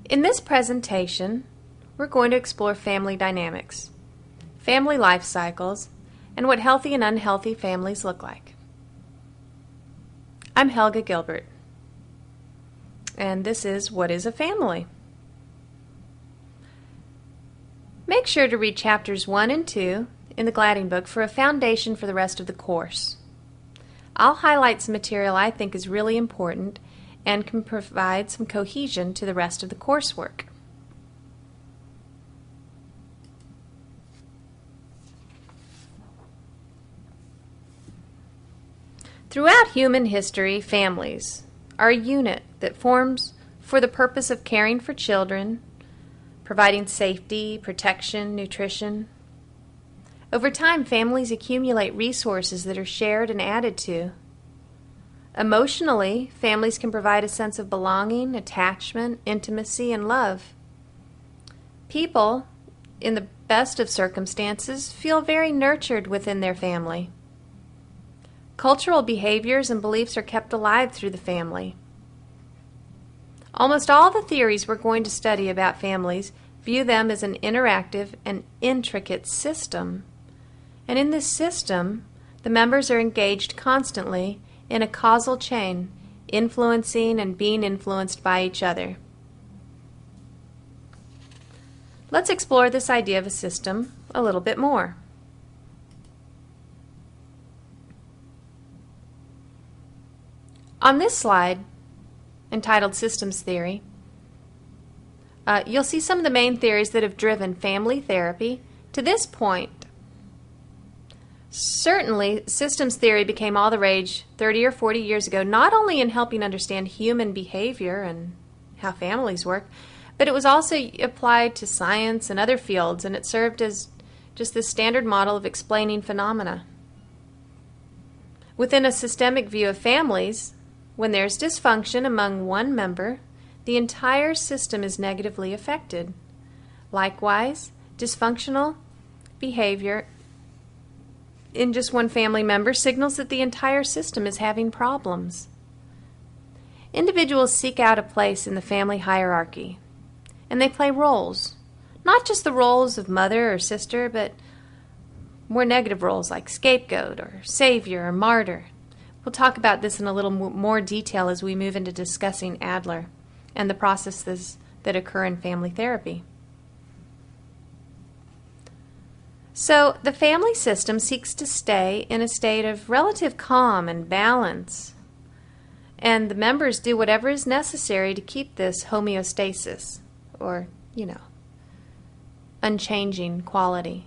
In this presentation, we're going to explore family dynamics, family life cycles, and what healthy and unhealthy families look like. I'm Helga Gilbert, and this is What is a Family? Make sure to read chapters 1 and 2 in the Gladding book for a foundation for the rest of the course. I'll highlight some material I think is really important and can provide some cohesion to the rest of the coursework. Throughout human history, families are a unit that forms for the purpose of caring for children, providing safety, protection, nutrition. Over time, families accumulate resources that are shared and added to. Emotionally, families can provide a sense of belonging, attachment, intimacy, and love. People, in the best of circumstances, feel very nurtured within their family. Cultural behaviors and beliefs are kept alive through the family. Almost all the theories we're going to study about families view them as an interactive and intricate system. And in this system, the members are engaged constantly in a causal chain, influencing and being influenced by each other. Let's explore this idea of a system a little bit more. On this slide, entitled Systems Theory, you'll see some of the main theories that have driven family therapy to this point. Certainly, systems theory became all the rage 30 or 40 years ago, not only in helping understand human behavior and how families work, but it was also applied to science and other fields, and it served as just the standard model of explaining phenomena. Within a systemic view of families, when there's dysfunction among one member, the entire system is negatively affected. Likewise, dysfunctional behavior in just one family member signals that the entire system is having problems. Individuals seek out a place in the family hierarchy, and they play roles, not just the roles of mother or sister, but more negative roles like scapegoat or savior or martyr. We'll talk about this in a little more detail as we move into discussing Adler and the processes that occur in family therapy. So, the family system seeks to stay in a state of relative calm and balance, and the members do whatever is necessary to keep this homeostasis, or, unchanging quality.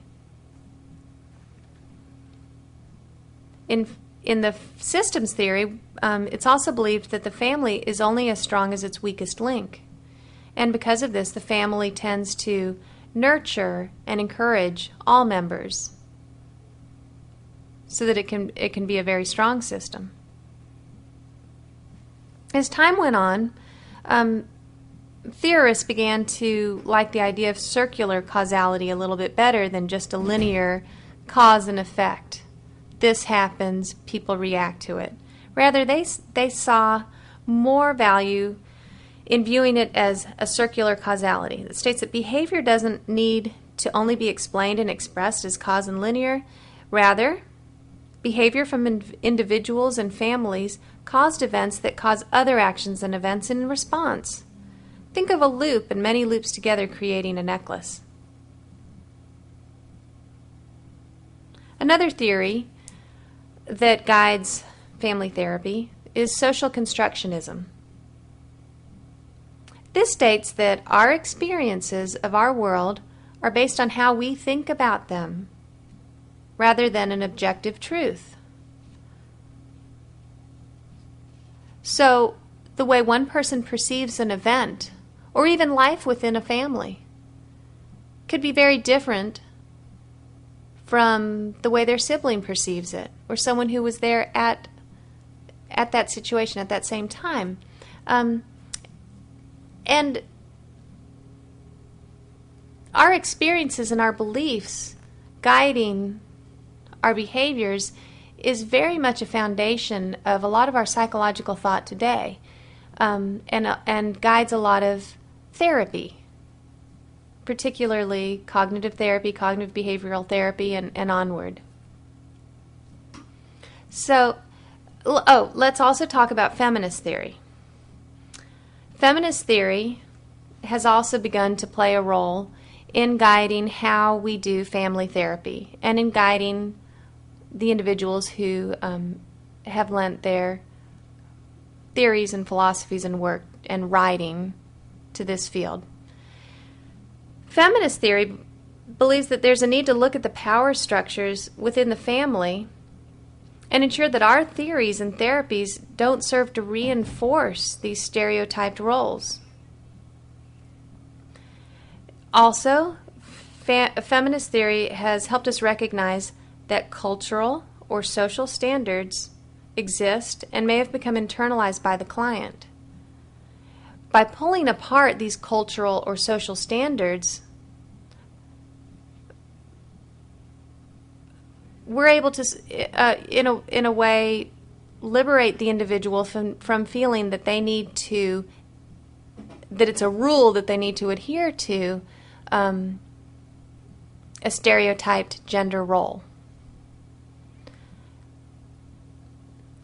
In the systems theory, it's also believed that the family is only as strong as its weakest link, and because of this, the family tends to nurture and encourage all members so that it can be a very strong system. As time went on, theorists began to like the idea of circular causality a little bit better than just a linear cause and effect. This happens, people react to it. Rather, they saw more value in viewing it as a circular causality that states that behavior doesn't need to only be explained and expressed as cause and linear. Rather, behavior from individuals and families caused events that cause other actions and events in response. Think of a loop and many loops together creating a necklace. Another theory that guides family therapy is social constructionism. This states that our experiences of our world are based on how we think about them, rather than an objective truth. So, the way one person perceives an event, or even life within a family, could be very different from the way their sibling perceives it, or someone who was there at that situation at that same time. And our experiences and our beliefs guiding our behaviors is very much a foundation of a lot of our psychological thought today, and guides a lot of therapy, particularly cognitive therapy, cognitive behavioral therapy, and onward. So, let's also talk about feminist theory. Feminist theory has also begun to play a role in guiding how we do family therapy and in guiding the individuals who have lent their theories and philosophies and work and writing to this field. Feminist theory believes that there's a need to look at the power structures within the family and ensure that our theories and therapies don't serve to reinforce these stereotyped roles. Also, feminist theory has helped us recognize that cultural or social standards exist and may have become internalized by the client. By pulling apart these cultural or social standards, we're able to, in a way, liberate the individual from feeling that they need to, that it's a rule that they need to adhere to a stereotyped gender role.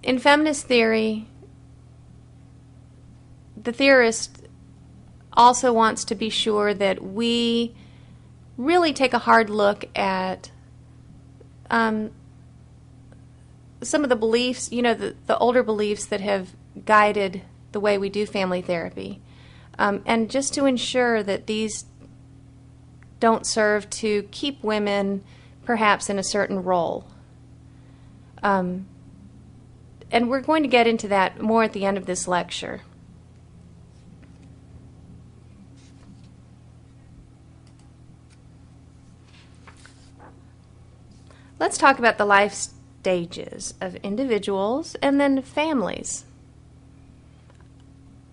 In feminist theory, the theorist also wants to be sure that we really take a hard look at some of the beliefs, the older beliefs that have guided the way we do family therapy, and just to ensure that these don't serve to keep women perhaps in a certain role. And we're going to get into that more at the end of this lecture. Let's talk about the life stages of individuals and then families.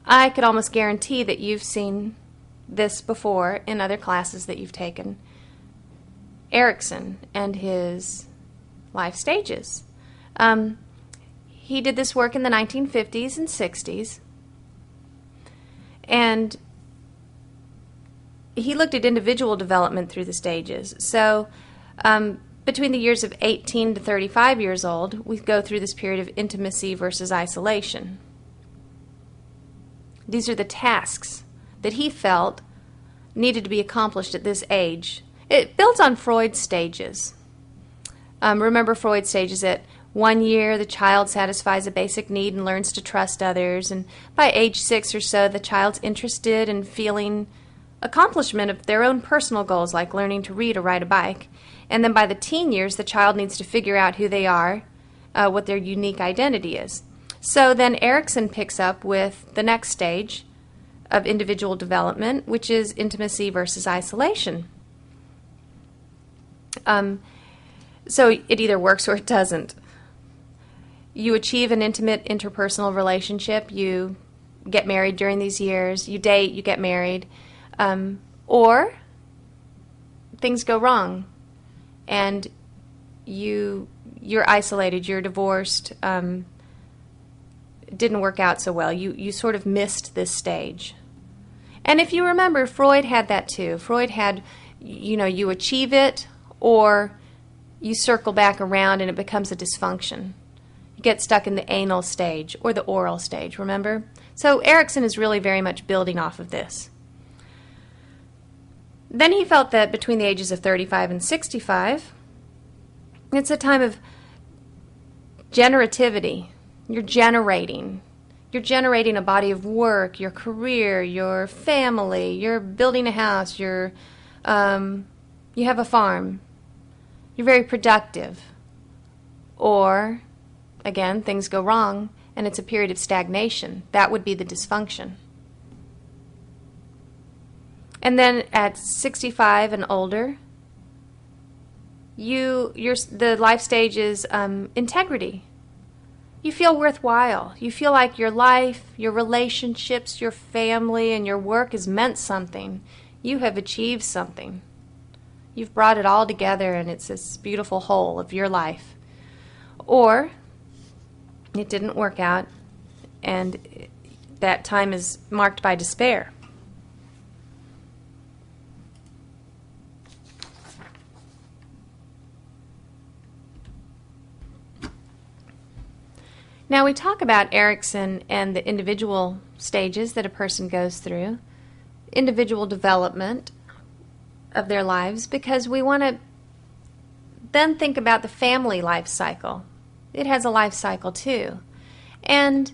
I could almost guarantee that you've seen this before in other classes that you've taken. Erickson and his life stages. He did this work in the 1950s and 60s, and he looked at individual development through the stages. So between the years of 18 to 35 years old, we go through this period of intimacy versus isolation. These are the tasks that he felt needed to be accomplished at this age. It builds on Freud's stages. Remember Freud's stages at 1 year, the child satisfies a basic need and learns to trust others. And by age 6 or so, the child's interested in feeling accomplishment of their own personal goals, like learning to read or ride a bike. And then by the teen years, the child needs to figure out who they are, what their unique identity is. So then Erickson picks up with the next stage of individual development, which is intimacy versus isolation. So it either works or it doesn't. You achieve an intimate interpersonal relationship, you get married during these years, you date, you get married, or things go wrong and you're isolated, you're divorced, it didn't work out so well. You sort of missed this stage. And if you remember, Freud had that too. Freud had, you achieve it or you circle back around and it becomes a dysfunction. You get stuck in the anal stage or the oral stage, remember? So Erickson is really very much building off of this. Then he felt that between the ages of 35 and 65, it's a time of generativity. You're generating a body of work, your career, your family, you're building a house, you have a farm. You're very productive. Or, again, things go wrong and it's a period of stagnation. That would be the dysfunction. And then at 65 and older, the life stage is integrity. You feel worthwhile. You feel like your life, your relationships, your family, and your work has meant something. You have achieved something. You've brought it all together and it's this beautiful whole of your life. Or it didn't work out and that time is marked by despair. Now we talk about Erickson and the individual stages that a person goes through, individual development of their lives, because we want to then think about the family life cycle. It has a life cycle too. And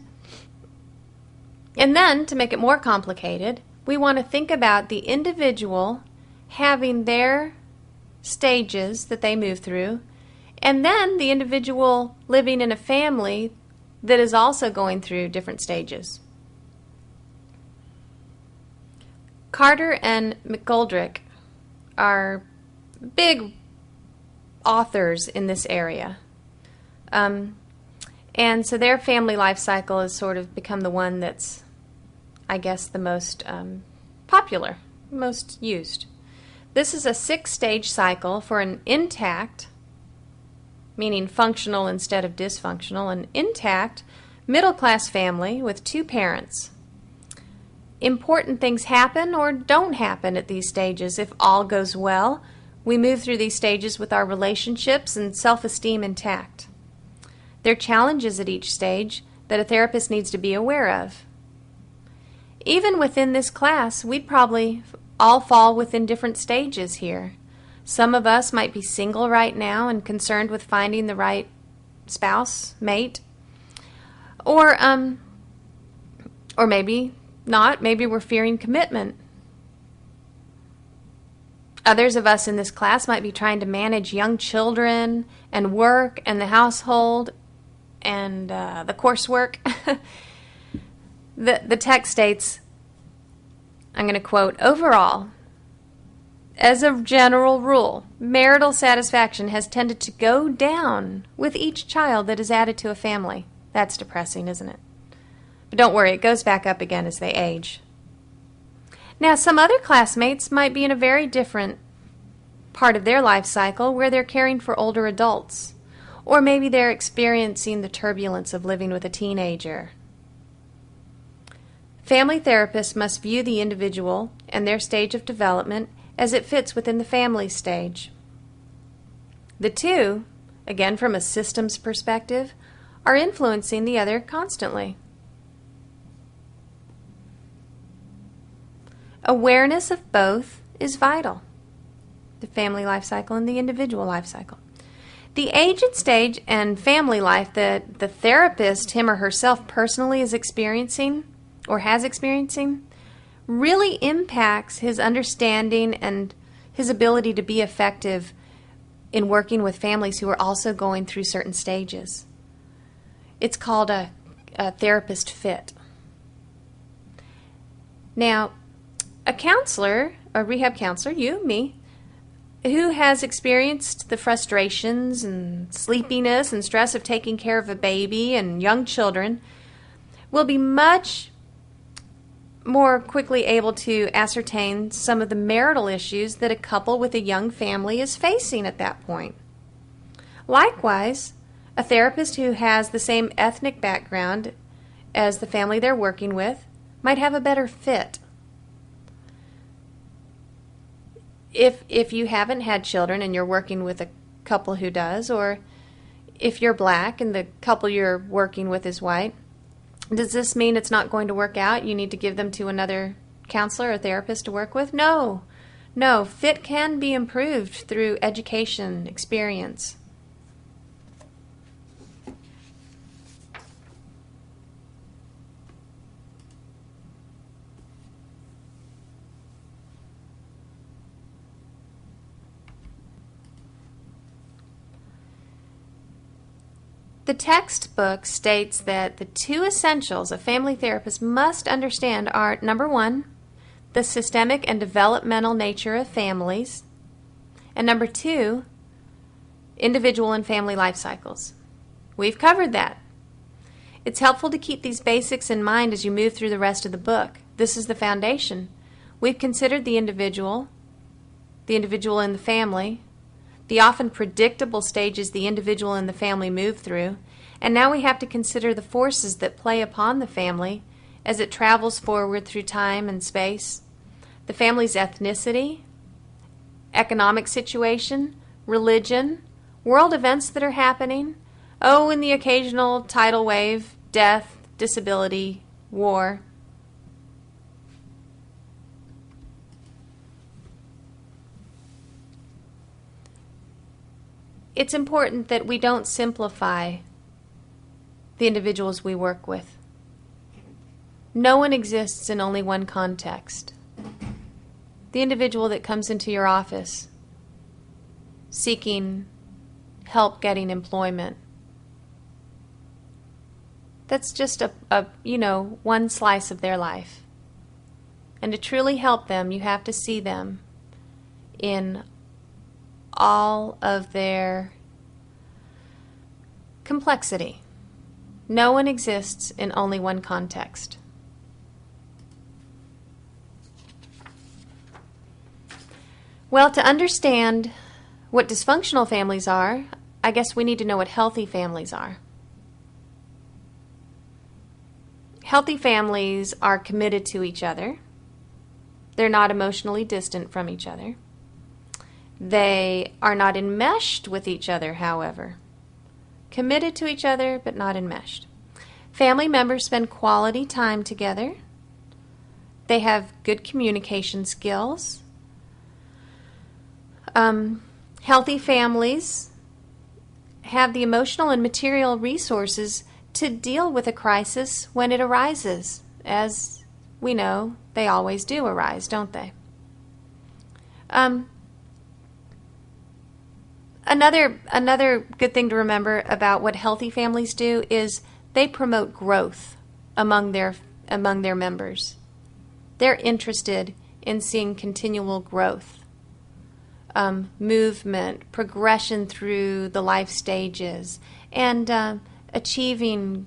then, to make it more complicated, we want to think about the individual having their stages that they move through, and then the individual living in a family that is also going through different stages. Carter and McGoldrick are big authors in this area. And so their family life cycle has sort of become the one that's, I guess, the most popular, most used. This is a 6-stage cycle for an intact, meaning functional instead of dysfunctional, an intact middle-class family with 2 parents. Important things happen or don't happen at these stages. If all goes well, we move through these stages with our relationships and self-esteem intact. There are challenges at each stage that a therapist needs to be aware of. Even within this class, we'd probably all fall within different stages here. Some of us might be single right now and concerned with finding the right spouse, mate, or maybe not. Maybe we're fearing commitment. Others of us in this class might be trying to manage young children and work and the household and the coursework. The text states, I'm going to quote, overall, as a general rule, marital satisfaction has tended to go down with each child that is added to a family. That's depressing, isn't it? But don't worry, it goes back up again as they age. Now, some other classmates might be in a very different part of their life cycle where they're caring for older adults, or maybe they're experiencing the turbulence of living with a teenager. Family therapists must view the individual and their stage of development as it fits within the family stage. The two, again from a systems perspective, are influencing the other constantly. Awareness of both is vital, the family life cycle and the individual life cycle. The age and stage and family life that the therapist, him or herself, personally is experiencing or has experiencing really impacts his understanding and his ability to be effective in working with families who are also going through certain stages. It's called a therapist fit. Now, a counselor, a rehab counselor, you, me, who has experienced the frustrations and sleepiness and stress of taking care of a baby and young children, will be much more quickly able to ascertain some of the marital issues that a couple with a young family is facing at that point. Likewise, a therapist who has the same ethnic background as the family they're working with might have a better fit. If you haven't had children and you're working with a couple who does, or if you're black and the couple you're working with is white, does this mean it's not going to work out? You need to give them to another counselor or therapist to work with? No. Fit can be improved through education, experience. The textbook states that the 2 essentials a family therapist must understand are, number 1, the systemic and developmental nature of families, and number 2, individual and family life cycles. We've covered that. It's helpful to keep these basics in mind as you move through the rest of the book. This is the foundation. We've considered the individual in the family, the often predictable stages the individual and the family move through, and now we have to consider the forces that play upon the family as it travels forward through time and space, the family's ethnicity, economic situation, religion, world events that are happening, Oh, and the occasional tidal wave, death, disability, war. It's important that we don't simplify the individuals we work with. No one exists in only one context. The individual that comes into your office seeking help getting employment, that's just one slice of their life. And to truly help them, you have to see them in all of their complexity. No one exists in only one context. Well, to understand what dysfunctional families are, I guess we need to know what healthy families are. Healthy families are committed to each other. They're not emotionally distant from each other. They are not enmeshed with each other, however. Committed to each other, but not enmeshed. Family members spend quality time together. They have good communication skills. Healthy families have the emotional and material resources to deal with a crisis when it arises. As we know, they always do arise, don't they? Another good thing to remember about what healthy families do is they promote growth among their members. They're interested in seeing continual growth, movement, progression through the life stages, and achieving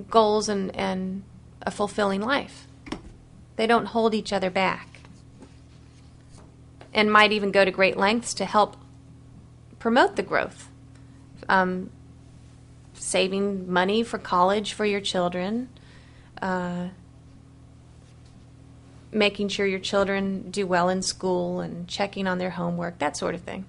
goals and a fulfilling life. They don't hold each other back and might even go to great lengths to help promote the growth. Saving money for college for your children, making sure your children do well in school and checking on their homework, that sort of thing.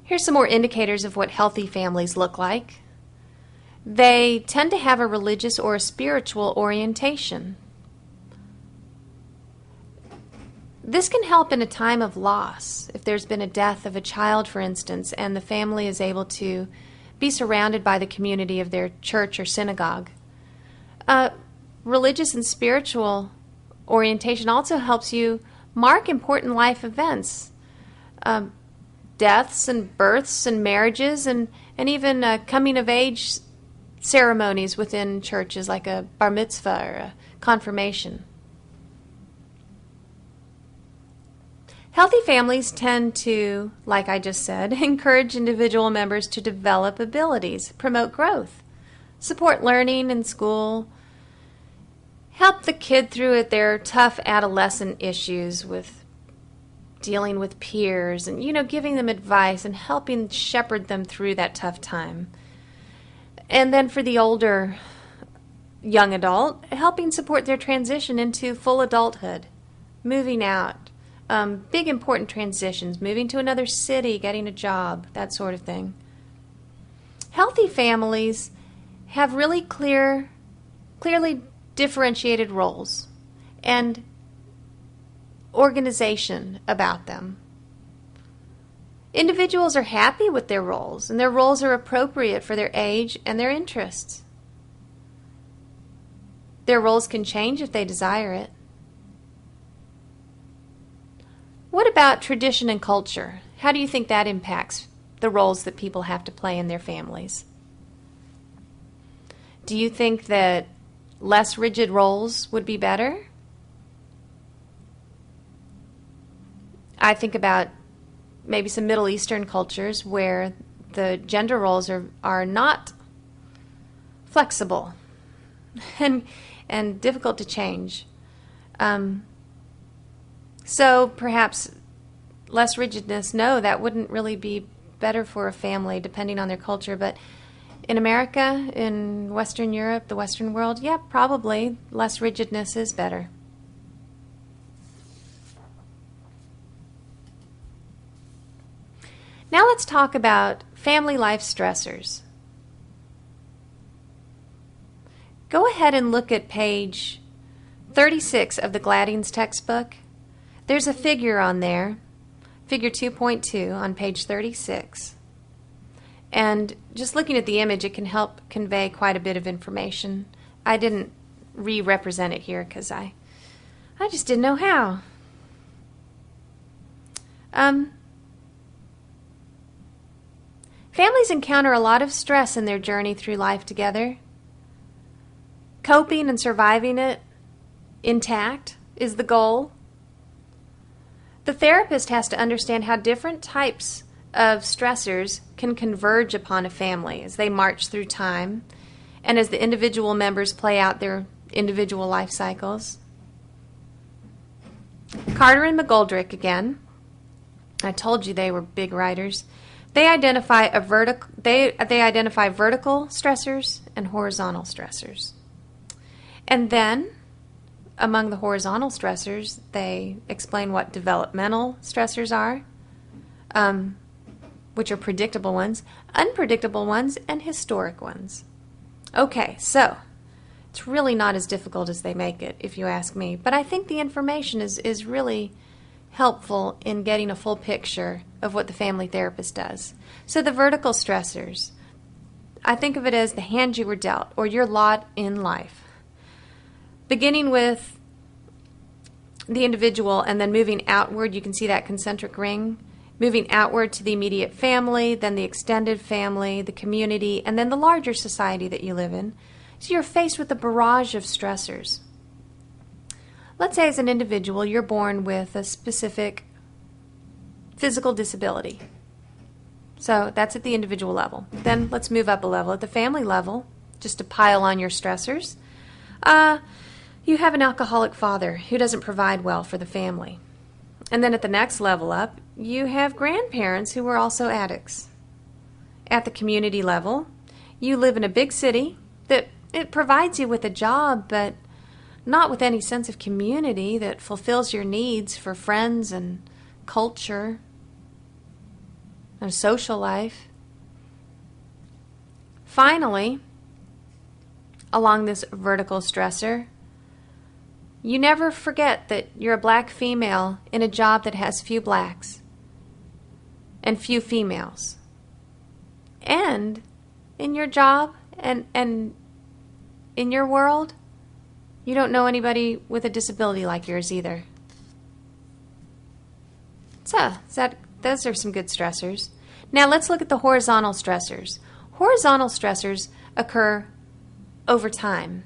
Here's some more indicators of what healthy families look like. They tend to have a religious or a spiritual orientation. This can help in a time of loss. If there's been a death of a child, for instance, and the family is able to be surrounded by the community of their church or synagogue. Religious and spiritual orientation also helps you mark important life events. Deaths and births and marriages and even coming of age ceremonies within churches like a bar mitzvah or a confirmation. Healthy families tend to, like I just said, encourage individual members to develop abilities, promote growth, support learning in school, help the kid through their tough adolescent issues with dealing with peers and, giving them advice and helping shepherd them through that tough time. And then for the older young adult, helping support their transition into full adulthood, moving out. Big important transitions, moving to another city, getting a job, that sort of thing. Healthy families have really clearly differentiated roles and organization about them. Individuals are happy with their roles, and their roles are appropriate for their age and their interests. Their roles can change if they desire it. What about tradition and culture? How do you think that impacts the roles that people have to play in their families? Do you think that less rigid roles would be better? I think about maybe some Middle Eastern cultures where the gender roles are not flexible and difficult to change. So perhaps less rigidness, no, that wouldn't really be better for a family depending on their culture. But in America, in Western Europe, the Western world, yeah, probably less rigidness is better. Now let's talk about family life stressors. Go ahead and look at page 36 of the Gladding's textbook. There's a figure on there, figure 2.2 on page 36. And just looking at the image, it can help convey quite a bit of information. I didn't re-represent it here because I just didn't know how. Families encounter a lot of stress in their journey through life together. Coping and surviving it intact is the goal. The therapist has to understand how different types of stressors can converge upon a family as they march through time and as the individual members play out their individual life cycles. Carter and McGoldrick again. I told you they were big writers. They identify vertical stressors and horizontal stressors. And then, among the horizontal stressors, they explain what developmental stressors are, which are predictable ones, unpredictable ones, and historic ones. Okay, so it's really not as difficult as they make it, if you ask me. But I think the information is really helpful in getting a full picture of what the family therapist does. So the vertical stressors, I think of it as the hand you were dealt, or your lot in life. Beginning with the individual and then moving outward, you can see that concentric ring, moving outward to the immediate family, then the extended family, the community, and then the larger society that you live in. So you're faced with a barrage of stressors. Let's say as an individual, you're born with a specific physical disability. So that's at the individual level. Then let's move up a level. At the family level, just to pile on your stressors, you have an alcoholic father who doesn't provide well for the family. And then at the next level up, you have grandparents who are also addicts. At the community level, you live in a big city that it provides you with a job, but not with any sense of community that fulfills your needs for friends and culture and social life. Finally, along this vertical stressor, you never forget that you're a black female in a job that has few blacks and few females. And in your job and in your world, you don't know anybody with a disability like yours either. So, those are some good stressors. Now let's look at the horizontal stressors. Horizontal stressors occur over time.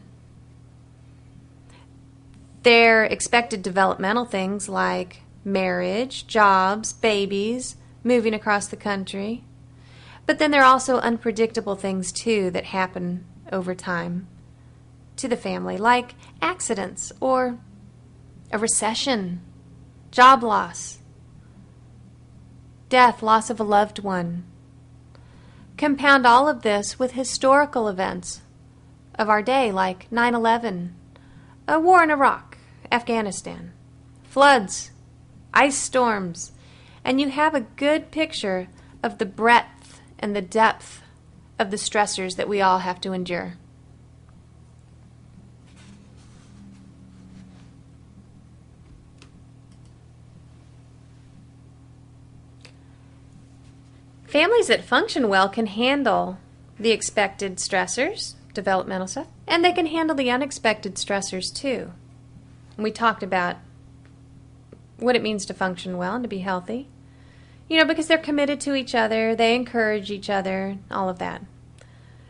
They're expected developmental things like marriage, jobs, babies, moving across the country. But then there are also unpredictable things too that happen over time to the family, like accidents or a recession, job loss, death, loss of a loved one. Compound all of this with historical events of our day like 9/11, a war in Iraq, Afghanistan, floods, ice storms, and you have a good picture of the breadth and the depth of the stressors that we all have to endure. Families that function well can handle the expected stressors, developmental stuff, and they can handle the unexpected stressors too. And we talked about what it means to function well and to be healthy. You know, because they're committed to each other, they encourage each other, all of that.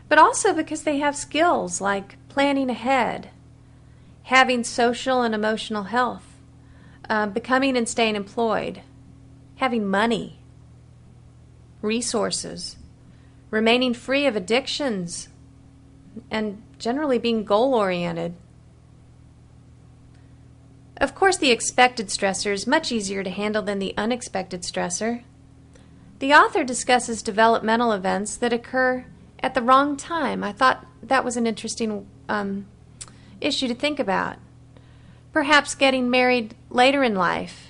But also because they have skills like planning ahead, having social and emotional health, becoming and staying employed, having money, resources, remaining free of addictions, and generally being goal-oriented. Of course, the expected stressor is much easier to handle than the unexpected stressor. The author discusses developmental events that occur at the wrong time. I thought that was an interesting issue to think about. Perhaps getting married later in life,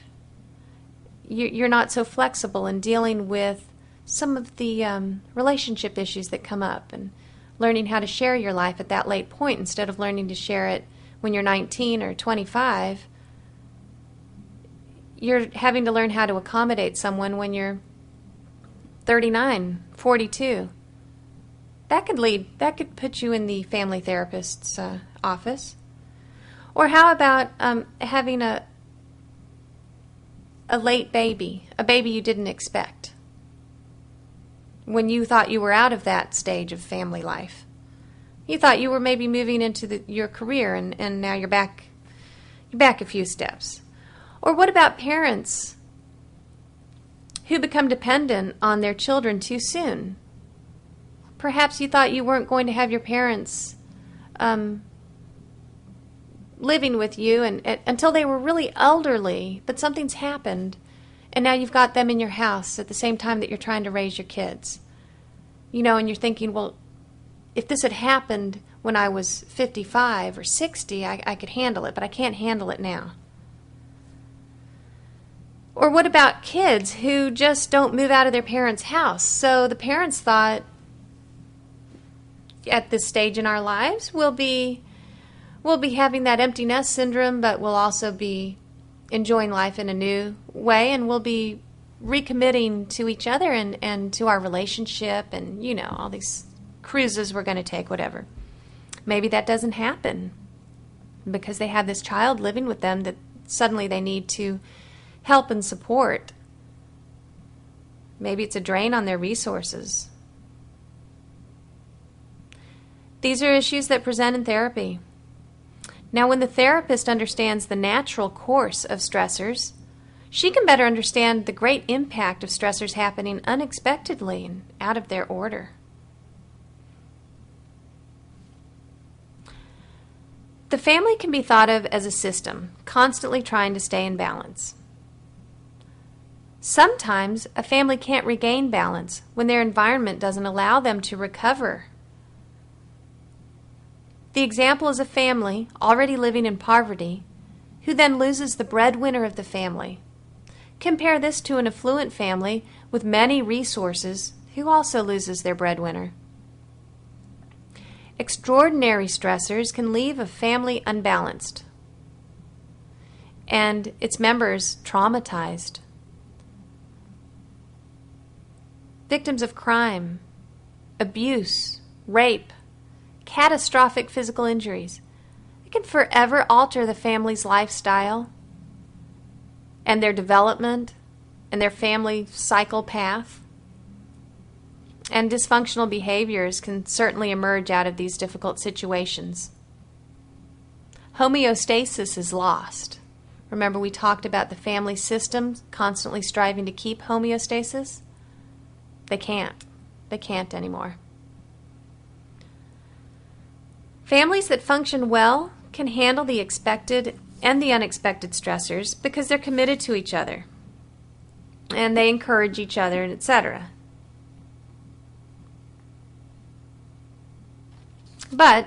you're not so flexible in dealing with some of the relationship issues that come up, and learning how to share your life at that late point instead of learning to share it when you're 19 or 25. You're having to learn how to accommodate someone when you're 39, 42. That could put you in the family therapist's office. Or how about having a late baby, a baby you didn't expect, when you thought you were out of that stage of family life. You thought you were maybe moving into your career, and now you're back a few steps. Or what about parents who become dependent on their children too soon? Perhaps you thought you weren't going to have your parents living with you until they were really elderly, but something's happened, and now you've got them in your house at the same time that you're trying to raise your kids. You know, and you're thinking, well, if this had happened when I was 55 or 60, I could handle it, but I can't handle it now. Or what about kids who just don't move out of their parents' house? So the parents thought, at this stage in our lives, we'll be having that empty nest syndrome, but we'll also be enjoying life in a new way, and we'll be recommitting to each other and to our relationship, and, you know, all these cruises we're going to take, whatever. Maybe that doesn't happen because they have this child living with them that suddenly they need to help and support. Maybe it's a drain on their resources. These are issues that present in therapy. Now, when the therapist understands the natural course of stressors, she can better understand the great impact of stressors happening unexpectedly and out of their order. The family can be thought of as a system, constantly trying to stay in balance. Sometimes a family can't regain balance when their environment doesn't allow them to recover. The example is a family already living in poverty who then loses the breadwinner of the family. Compare this to an affluent family with many resources who also loses their breadwinner. Extraordinary stressors can leave a family unbalanced and its members traumatized. Victims of crime, abuse, rape, catastrophic physical injuries. It can forever alter the family's lifestyle and their development and their family cycle path. And dysfunctional behaviors can certainly emerge out of these difficult situations. Homeostasis is lost. Remember, we talked about the family system constantly striving to keep homeostasis? They can't. They can't anymore. Families that function well can handle the expected and the unexpected stressors because they're committed to each other and they encourage each other, etc. But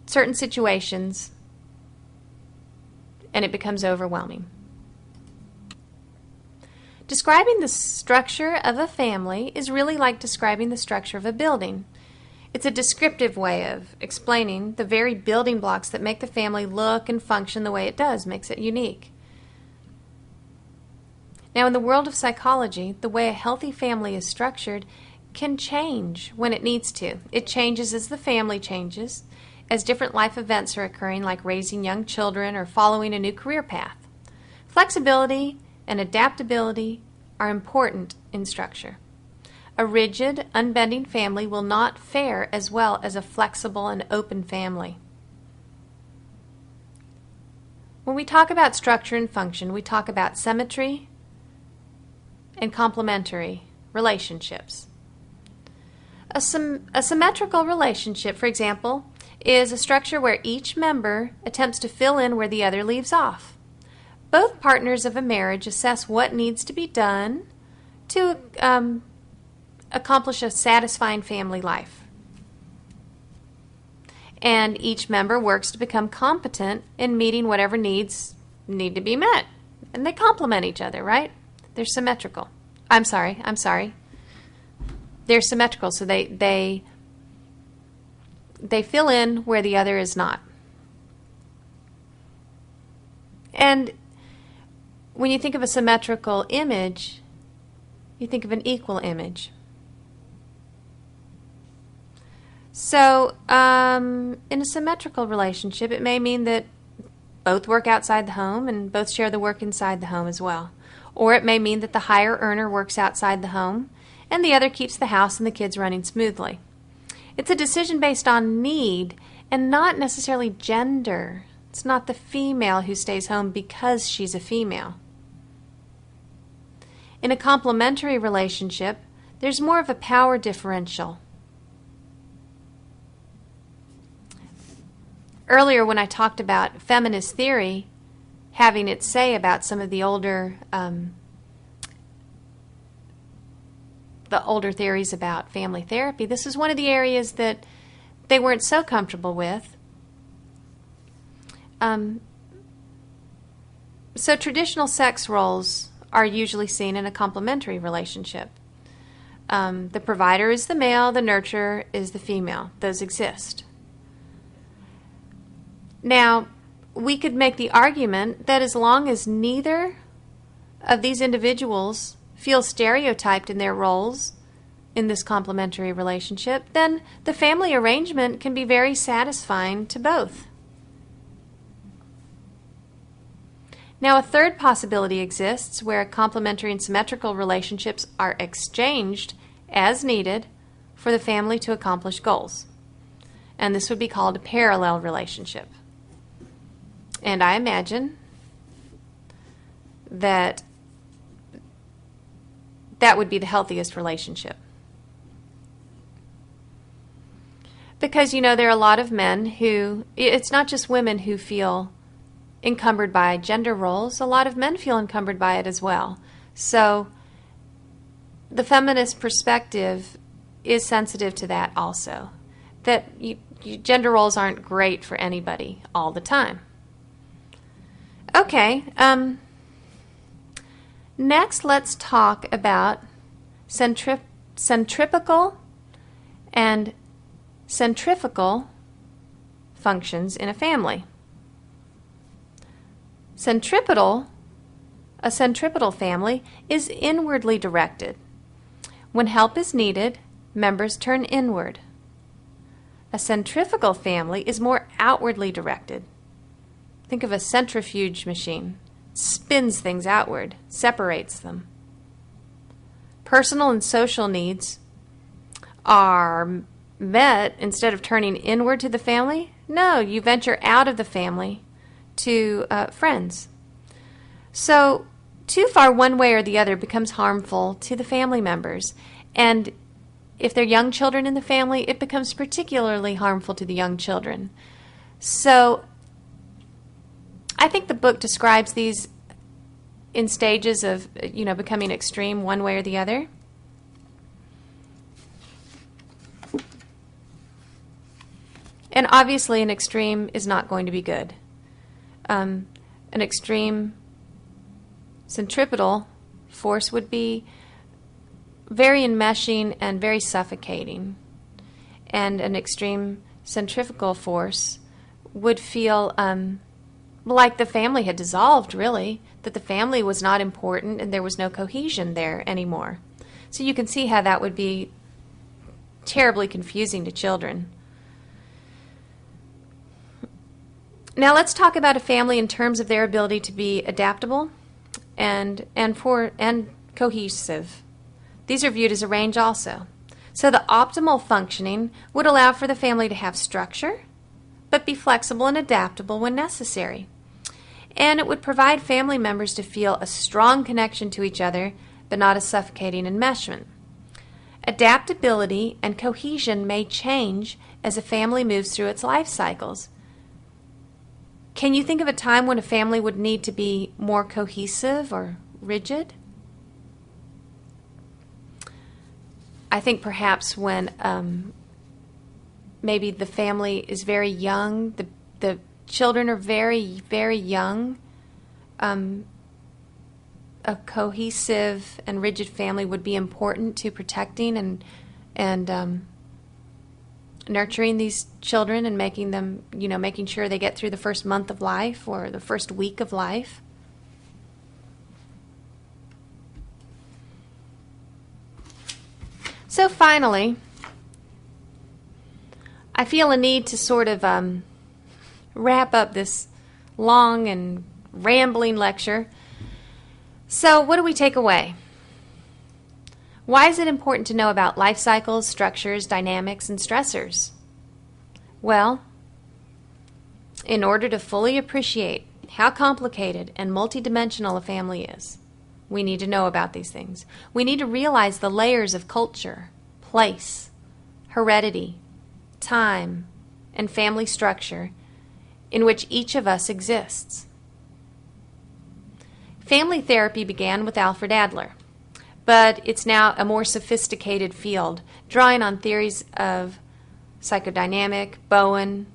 certain situations, and it becomes overwhelming. Describing the structure of a family is really like describing the structure of a building. It's a descriptive way of explaining the very building blocks that make the family look and function the way it does, makes it unique. Now, in the world of psychology, the way a healthy family is structured can change when it needs to. It changes as the family changes, as different life events are occurring, like raising young children or following a new career path. Flexibility and adaptability are important in structure. A rigid, unbending family will not fare as well as a flexible and open family. When we talk about structure and function, we talk about symmetry and complementary relationships. A symmetrical relationship, for example, is a structure where each member attempts to fill in where the other leaves off. Both partners of a marriage assess what needs to be done to accomplish a satisfying family life. And each member works to become competent in meeting whatever needs need to be met. And they complement each other, right? They're symmetrical. I'm sorry. They're symmetrical, so they fill in where the other is not. And when you think of a symmetrical image, you think of an equal image. So in a symmetrical relationship, it may mean that both work outside the home and both share the work inside the home as well. Or it may mean that the higher earner works outside the home and the other keeps the house and the kids running smoothly. It's a decision based on need and not necessarily gender. It's not the female who stays home because she's a female. In a complementary relationship, there's more of a power differential. Earlier when I talked about feminist theory having its say about some of the older theories about family therapy, this is one of the areas that they weren't so comfortable with. So traditional sex roles are usually seen in a complementary relationship. The provider is the male, the nurturer is the female. Those exist. Now, we could make the argument that as long as neither of these individuals feel stereotyped in their roles in this complementary relationship, then the family arrangement can be very satisfying to both. Now, a third possibility exists where complementary and symmetrical relationships are exchanged as needed for the family to accomplish goals. And this would be called a parallel relationship. And I imagine that that would be the healthiest relationship. Because, you know, there are a lot of men who, it's not just women who feel encumbered by gender roles, a lot of men feel encumbered by it as well. So the feminist perspective is sensitive to that also, that gender roles aren't great for anybody all the time. Okay, next let's talk about centripetal and centrifugal functions in a family. A centripetal family is inwardly directed. When help is needed, members turn inward. A centrifugal family is more outwardly directed. Think of a centrifuge machine. It spins things outward, separates them. Personal and social needs are met instead of turning inward to the family. No, you venture out of the family to friends. So too far one way or the other becomes harmful to the family members. And if they're young children in the family, it becomes particularly harmful to the young children. So I think the book describes these in stages of, becoming extreme one way or the other. And obviously an extreme is not going to be good. An extreme centripetal force would be very enmeshing and very suffocating. And an extreme centrifugal force would feel like the family had dissolved, really, that the family was not important and there was no cohesion there anymore. So you can see how that would be terribly confusing to children. Now let's talk about a family in terms of their ability to be adaptable and cohesive. These are viewed as a range also. So the optimal functioning would allow for the family to have structure, but be flexible and adaptable when necessary. And it would provide family members to feel a strong connection to each other, but not a suffocating enmeshment. Adaptability and cohesion may change as a family moves through its life cycles. Can you think of a time when a family would need to be more cohesive or rigid? I think perhaps when maybe the family is very young, the children are very, very young. A a cohesive and rigid family would be important to protecting and nurturing these children and making them, making sure they get through the first month of life or the first week of life. So finally, I feel a need to sort of wrap up this long and rambling lecture. So what do we take away? Why is it important to know about life cycles, structures, dynamics, and stressors? Well, in order to fully appreciate how complicated and multidimensional a family is, we need to know about these things. We need to realize the layers of culture, place, heredity, time, and family structure in which each of us exists. Family therapy began with Alfred Adler, but it's now a more sophisticated field, drawing on theories of psychodynamic, Bowen,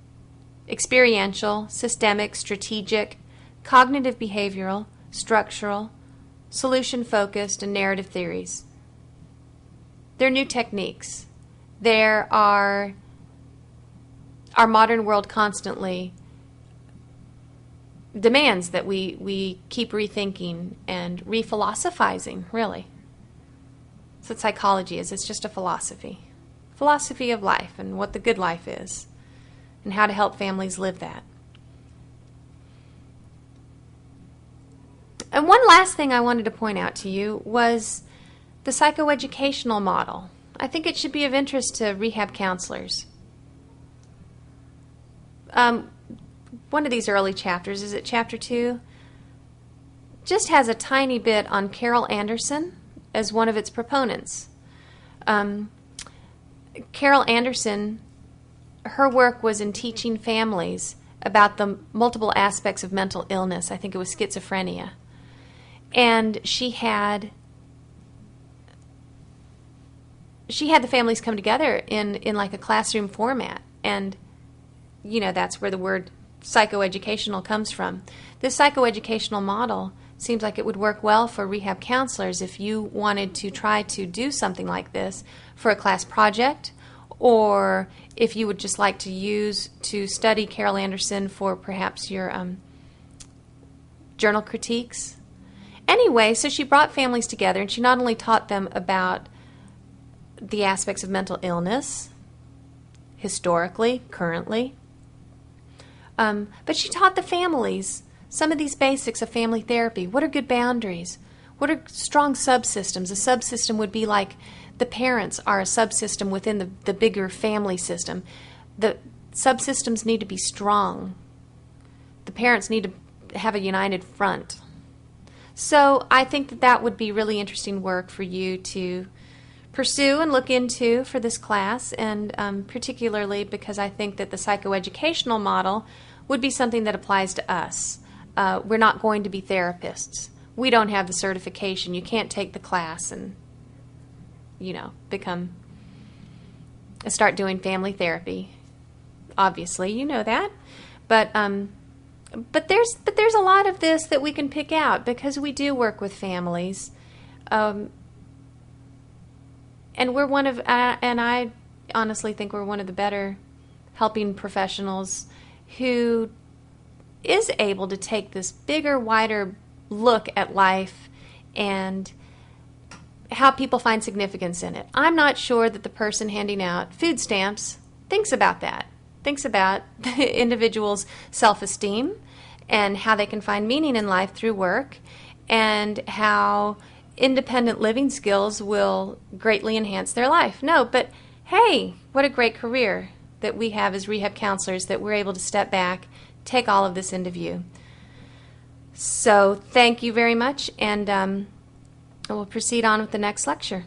experiential, systemic, strategic, cognitive behavioral, structural, solution-focused, and narrative theories. They're new techniques. There are our modern world constantly demands that we keep rethinking and re-philosophizing, really. That's what psychology is. It's just a philosophy. Philosophy of life and what the good life is and how to help families live that. And one last thing I wanted to point out to you was the psychoeducational model. I think it should be of interest to rehab counselors. One of these early chapters, is it chapter 2? Just has a tiny bit on Carol Anderson as one of its proponents. Carol Anderson, her work was in teaching families about the multiple aspects of mental illness. I think it was schizophrenia. And she had the families come together in like a classroom format. And, that's where the word psychoeducational comes from. This psychoeducational model seems like it would work well for rehab counselors if you wanted to try to do something like this for a class project, or if you would just like to study Carol Anderson for perhaps your journal critiques. Anyway, so she brought families together, and she not only taught them about the aspects of mental illness, historically, currently, but she taught the families some of these basics of family therapy. What are good boundaries? What are strong subsystems? A subsystem would be like the parents are a subsystem within the bigger family system. The subsystems need to be strong. The parents need to have a united front. So I think that would be really interesting work for you to pursue and look into for this class, and particularly because I think that the psychoeducational model would be something that applies to us. We're not going to be therapists. We don't have the certification. You can't take the class and, start doing family therapy. Obviously, you know that. But there's a lot of this that we can pick out because we do work with families. And I honestly think we're one of the better helping professionals who is able to take this bigger, wider look at life and how people find significance in it. I'm not sure that the person handing out food stamps thinks about that, thinks about the individual's self-esteem and how they can find meaning in life through work, and how independent living skills will greatly enhance their life. No, but hey, what a great career that we have as rehab counselors, that we're able to step back, take all of this into view. So thank you very much, and we'll proceed on with the next lecture.